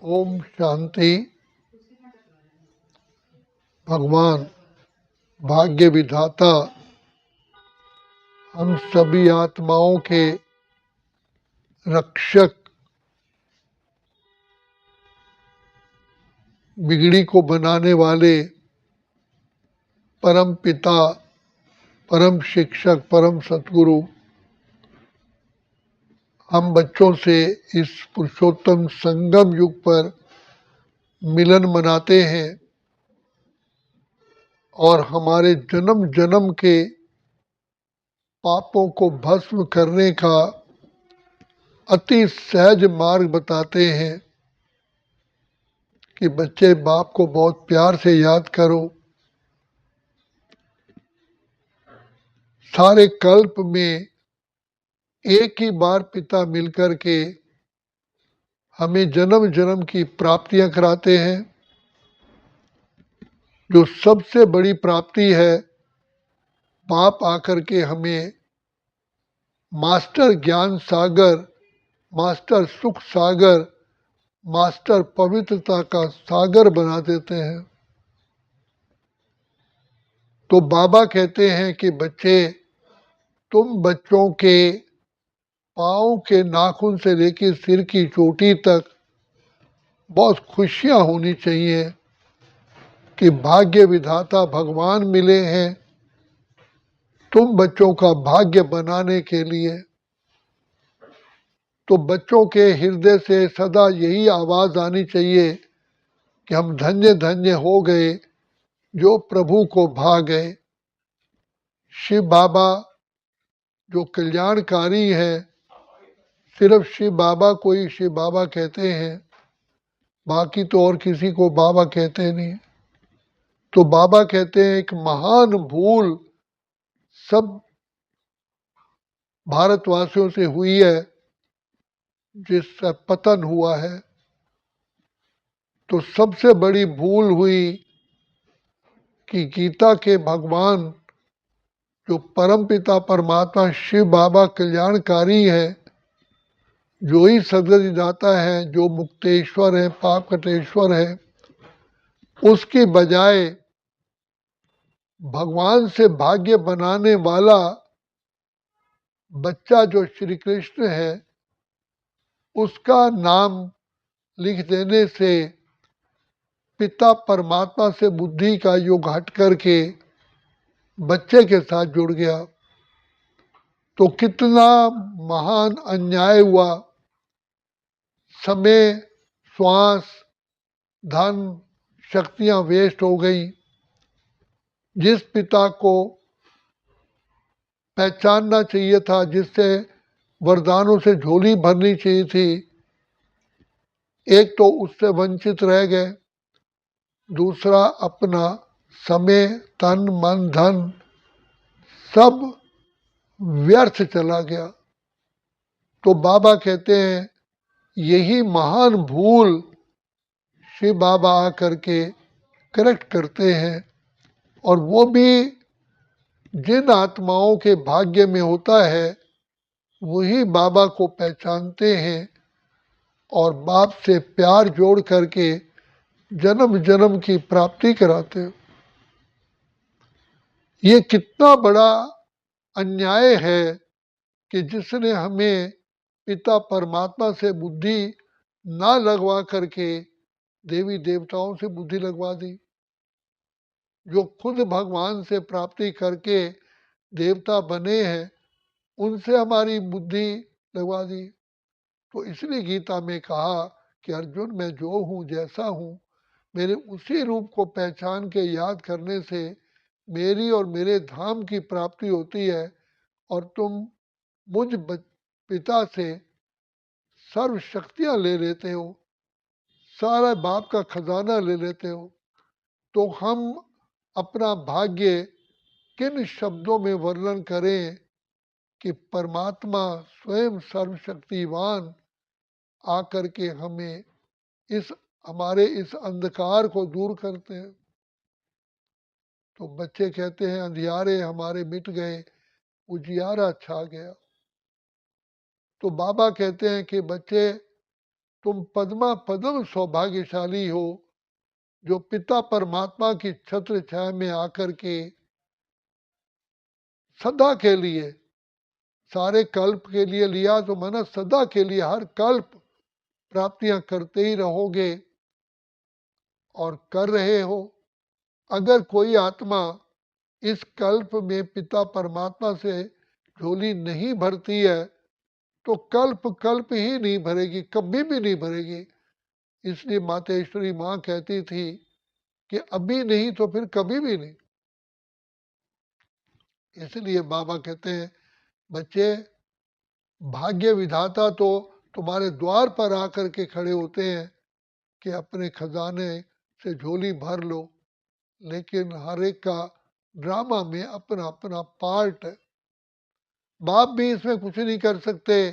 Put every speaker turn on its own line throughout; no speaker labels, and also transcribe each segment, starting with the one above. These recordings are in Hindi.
ओम शांति। भगवान भाग्य विधाता हम सभी आत्माओं के रक्षक, बिगड़ी को बनाने वाले परम पिता, परम शिक्षक, परम सतगुरु हम बच्चों से इस पुरुषोत्तम संगम युग पर मिलन मनाते हैं और हमारे जन्म जन्म के पापों को भस्म करने का अति सहज मार्ग बताते हैं कि बच्चे बाप को बहुत प्यार से याद करो। सारे कल्प में एक ही बार पिता मिलकर के हमें जन्म जन्म की प्राप्तियां कराते हैं। जो सबसे बड़ी प्राप्ति है, बाप आकर के हमें मास्टर ज्ञान सागर, मास्टर सुख सागर, मास्टर पवित्रता का सागर बना देते हैं। तो बाबा कहते हैं कि बच्चे, तुम बच्चों के पाँव के नाखून से लेकर सिर की चोटी तक बहुत खुशियां होनी चाहिए कि भाग्य विधाता भगवान मिले हैं तुम बच्चों का भाग्य बनाने के लिए। तो बच्चों के हृदय से सदा यही आवाज आनी चाहिए कि हम धन्य धन्य हो गए जो प्रभु को भा गए। शिव बाबा जो कल्याणकारी है, सिर्फ शिव बाबा को ही शिव बाबा कहते हैं, बाकी तो और किसी को बाबा कहते नहीं। तो बाबा कहते हैं एक महान भूल सब भारतवासियों से हुई है, जिससे पतन हुआ है। तो सबसे बड़ी भूल हुई कि गीता के भगवान जो परमपिता परमात्मा शिव बाबा कल्याणकारी है, जो ही सदगति दाता है, जो मुक्तेश्वर है, पाप कटेश्वर है, उसकी बजाय भगवान से भाग्य बनाने वाला बच्चा जो श्री कृष्ण है, उसका नाम लिख देने से पिता परमात्मा से बुद्धि का योग हट करके बच्चे के साथ जुड़ गया। तो कितना महान अन्याय हुआ। समय, श्वास, धन, शक्तियां वेस्ट हो गई। जिस पिता को पहचानना चाहिए था, जिससे वरदानों से झोली भरनी चाहिए थी, एक तो उससे वंचित रह गए, दूसरा अपना समय, तन, मन, धन सब व्यर्थ चला गया। तो बाबा कहते हैं यही महान भूल शिव बाबा आकर के करेक्ट करते हैं। और वो भी जिन आत्माओं के भाग्य में होता है वही बाबा को पहचानते हैं और बाप से प्यार जोड़ करके जन्म जन्म की प्राप्ति कराते हैं। ये कितना बड़ा अन्याय है कि जिसने हमें पिता परमात्मा से बुद्धि ना लगवा करके देवी देवताओं से बुद्धि लगवा दी। जो खुद भगवान से प्राप्ति करके देवता बने हैं, उनसे हमारी बुद्धि लगवा दी। तो इसलिए गीता में कहा कि अर्जुन, मैं जो हूँ, जैसा हूँ, मेरे उसी रूप को पहचान के याद करने से मेरी और मेरे धाम की प्राप्ति होती है। और तुम मुझ पिता से सर्व शक्तियां ले लेते हो, सारा बाप का खजाना ले लेते हो। तो हम अपना भाग्य किन शब्दों में वर्णन करें कि परमात्मा स्वयं सर्वशक्तिवान आकर के हमें हमारे इस अंधकार को दूर करते हैं। तो बच्चे कहते हैं अंधियारे हमारे मिट गए, उजियारा छा गया। तो बाबा कहते हैं कि बच्चे, तुम पद्मा पदम सौभाग्यशाली हो जो पिता परमात्मा की छत्र छाया में आकर के सदा के लिए, सारे कल्प के लिए लिया तो माना सदा के लिए हर कल्प प्राप्तियां करते ही रहोगे और कर रहे हो। अगर कोई आत्मा इस कल्प में पिता परमात्मा से झोली नहीं भरती है तो कल्प कल्प ही नहीं भरेगी, कभी भी नहीं भरेगी। इसलिए मातेश्वरी माँ कहती थी कि अभी नहीं तो फिर कभी भी नहीं। इसलिए बाबा कहते हैं बच्चे, भाग्य विधाता तो तुम्हारे द्वार पर आकर के खड़े होते हैं कि अपने खजाने से झोली भर लो, लेकिन हर एक का ड्रामा में अपना अपना पार्ट है। बाप भी इसमें कुछ नहीं कर सकते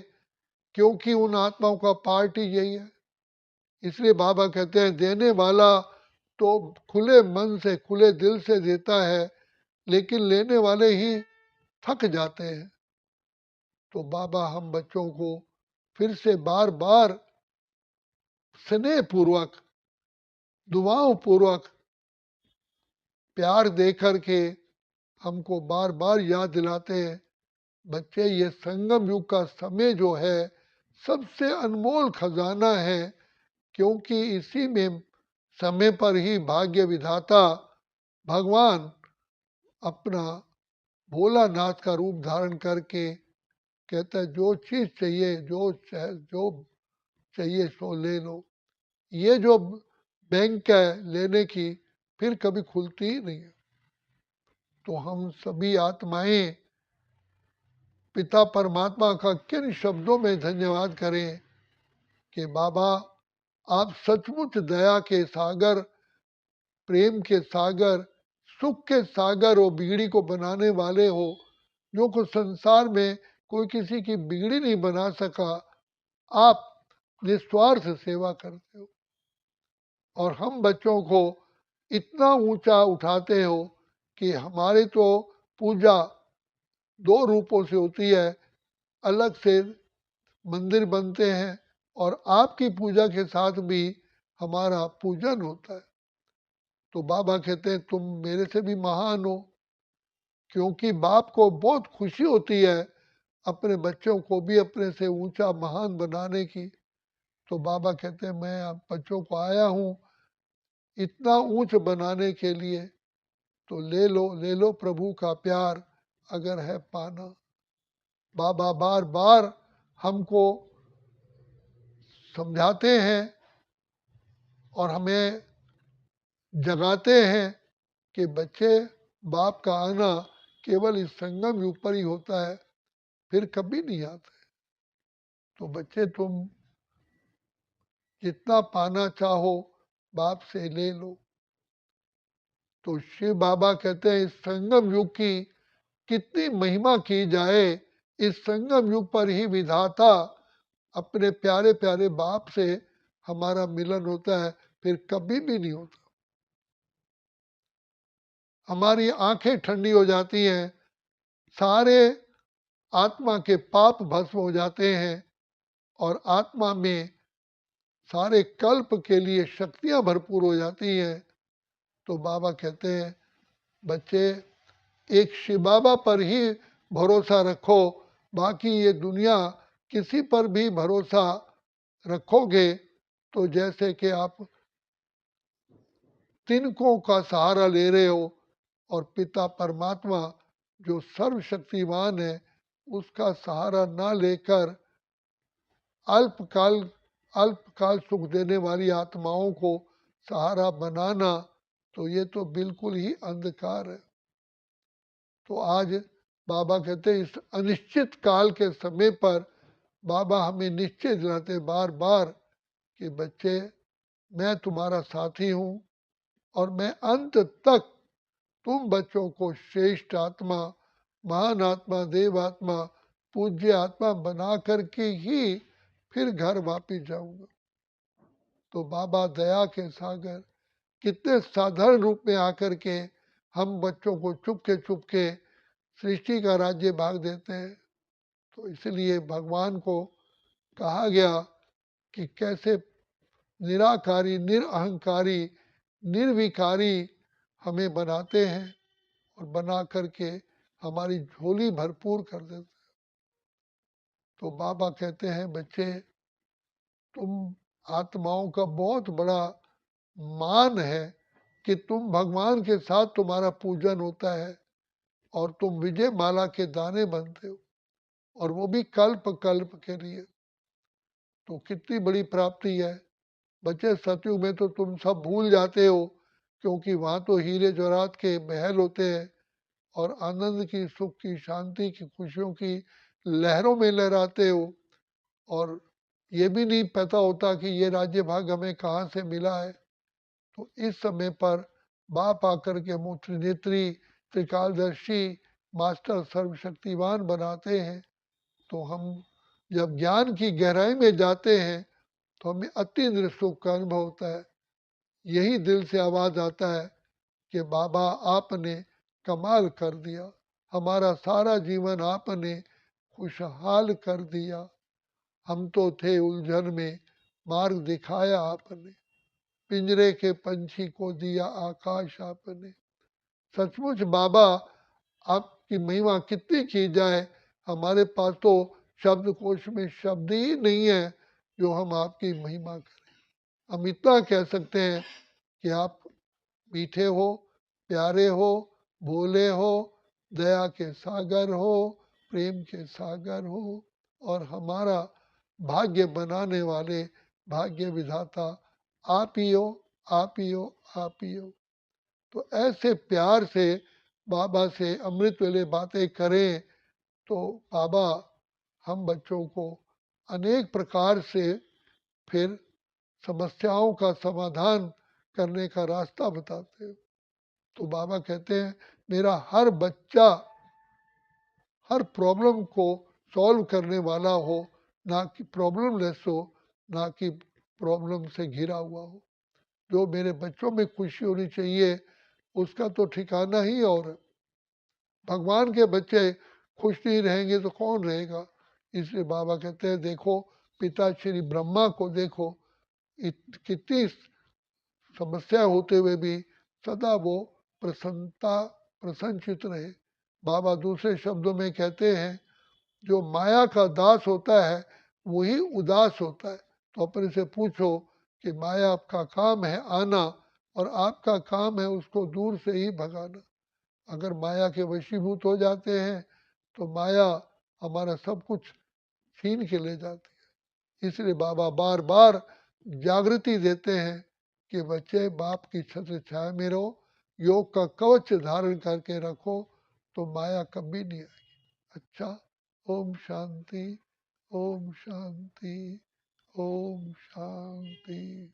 क्योंकि उन आत्माओं का पार्ट ही यही है। इसलिए बाबा कहते हैं देने वाला तो खुले मन से खुले दिल से देता है, लेकिन लेने वाले ही थक जाते हैं। तो बाबा हम बच्चों को फिर से बार बार स्नेह पूर्वक, दुआओं पूर्वक, प्यार दे करके हमको बार बार याद दिलाते हैं बच्चे, ये संगम युग का समय जो है सबसे अनमोल खजाना है, क्योंकि इसी में समय पर ही भाग्य विधाता भगवान अपना भोलानाथ का रूप धारण करके कहता है जो चीज चाहिए, जो चाहिए सो ले लो। ये जो बैंक है लेने की, फिर कभी खुलती ही नहीं है। तो हम सभी आत्माएं पिता परमात्मा का किन शब्दों में धन्यवाद करें कि बाबा आप सचमुच दया के सागर, प्रेम के सागर, सुख के सागर और बिगड़ी को बनाने वाले हो, जो कुछ संसार में कोई किसी की बिगड़ी नहीं बना सका, आप निस्वार्थ सेवा करते हो और हम बच्चों को इतना ऊंचा उठाते हो कि हमारे तो पूजा दो रूपों से होती है, अलग से मंदिर बनते हैं और आपकी पूजा के साथ भी हमारा पूजन होता है। तो बाबा कहते हैं तुम मेरे से भी महान हो, क्योंकि बाप को बहुत खुशी होती है अपने बच्चों को भी अपने से ऊंचा महान बनाने की। तो बाबा कहते हैं मैं आप बच्चों को आया हूँ इतना ऊंच बनाने के लिए, तो ले लो प्रभु का प्यार अगर है पाना। बाबा बार बार हमको समझाते हैं और हमें जगाते हैं कि बच्चे, बाप का आना केवल इस संगम युग पर ही होता है, फिर कभी नहीं आता है। तो बच्चे तुम जितना पाना चाहो बाप से ले लो। तो शिव बाबा कहते हैं इस संगम युग की कितनी महिमा की जाए, इस संगम युग पर ही विधाता अपने प्यारे प्यारे बाप से हमारा मिलन होता है, फिर कभी भी नहीं होता। हमारी आंखें ठंडी हो जाती हैं, सारे आत्मा के पाप भस्म हो जाते हैं और आत्मा में सारे कल्प के लिए शक्तियां भरपूर हो जाती हैं। तो बाबा कहते हैं बच्चे एक शिव बाबा पर ही भरोसा रखो, बाकी ये दुनिया किसी पर भी भरोसा रखोगे तो जैसे कि आप तिनकों का सहारा ले रहे हो और पिता परमात्मा जो सर्वशक्तिमान है उसका सहारा ना लेकर अल्पकाल अल्पकाल सुख देने वाली आत्माओं को सहारा बनाना, तो ये तो बिल्कुल ही अंधकार है। तो आज बाबा कहते हैं इस अनिश्चित काल के समय पर बाबा हमें निश्चय दिलाते बार बार कि बच्चे मैं तुम्हारा साथी हूँ और मैं अंत तक तुम बच्चों को श्रेष्ठ आत्मा, महान आत्मा, देव आत्मा, पूज्य आत्मा बना करके ही फिर घर वापिस जाऊंगा। तो बाबा दया के सागर कितने साधारण रूप में आकर के हम बच्चों को चुपके सृष्टि का राज्य भाग देते हैं। तो इसलिए भगवान को कहा गया कि कैसे निराकारी, निरअहंकारी, निर्विकारी हमें बनाते हैं और बना करके हमारी झोली भरपूर कर देते हैं। तो बाबा कहते हैं बच्चे, तुम आत्माओं का बहुत बड़ा मान है कि तुम भगवान के साथ तुम्हारा पूजन होता है और तुम विजय माला के दाने बनते हो, और वो भी कल्प कल्प के लिए। तो कितनी बड़ी प्राप्ति है। बच्चे, सतयुग में तो तुम सब भूल जाते हो, क्योंकि वहां तो हीरे जवाहरात के महल होते हैं और आनंद की, सुख की, शांति की, खुशियों की लहरों में लहराते हो, और ये भी नहीं पता होता कि ये राज्य भाग हमें कहाँ से मिला है। तो इस समय पर बाप आकर के मुँह त्रिनेत्री, त्रिकालदर्शी, मास्टर सर्वशक्तिवान बनाते हैं। तो हम जब ज्ञान की गहराई में जाते हैं तो हमें अति सुख का अनुभव होता है। यही दिल से आवाज आता है कि बाबा आपने कमाल कर दिया, हमारा सारा जीवन आपने खुशहाल कर दिया। हम तो थे उलझन में, मार्ग दिखाया आपने, पिंजरे के पंछी को दिया आकाश आपने। सचमुच बाबा, आपकी महिमा कितनी की जाए, हमारे पास तो शब्द कोश में शब्द ही नहीं है जो हम आपकी महिमा करें। हम इतना कह सकते हैं कि आप मीठे हो, प्यारे हो, भोले हो, दया के सागर हो, प्रेम के सागर हो, और हमारा भाग्य बनाने वाले भाग्य विधाता आप ही हो, आप ही हो, आप ही हो। तो ऐसे प्यार से बाबा से अमृत वेले बातें करें तो बाबा हम बच्चों को अनेक प्रकार से फिर समस्याओं का समाधान करने का रास्ता बताते हो। तो बाबा कहते हैं मेरा हर बच्चा हर प्रॉब्लम को सॉल्व करने वाला हो, ना कि प्रॉब्लम लेस हो, ना कि प्रॉब्लम से घिरा हुआ हो। जो मेरे बच्चों में खुशी होनी चाहिए उसका तो ठिकाना ही और है। भगवान के बच्चे खुश नहीं रहेंगे तो कौन रहेगा। इसलिए बाबा कहते हैं देखो, पिता श्री ब्रह्मा को देखो, कितनी समस्या होते हुए भी सदा वो प्रसन्नता, प्रसन्नचित रहे। बाबा दूसरे शब्दों में कहते हैं जो माया का दास होता है वही उदास होता है। तो अपने से पूछो कि माया आपका काम है आना और आपका काम है उसको दूर से ही भगाना। अगर माया के वशीभूत हो जाते हैं तो माया हमारा सब कुछ छीन के ले जाती है। इसलिए बाबा बार बार जागृति देते हैं कि बच्चे बाप की छत्र छाया में रहो, योग का कवच धारण करके रखो तो माया कभी नहीं आएगी। अच्छा, ओम शांति, ओम शांति, ओम शांति।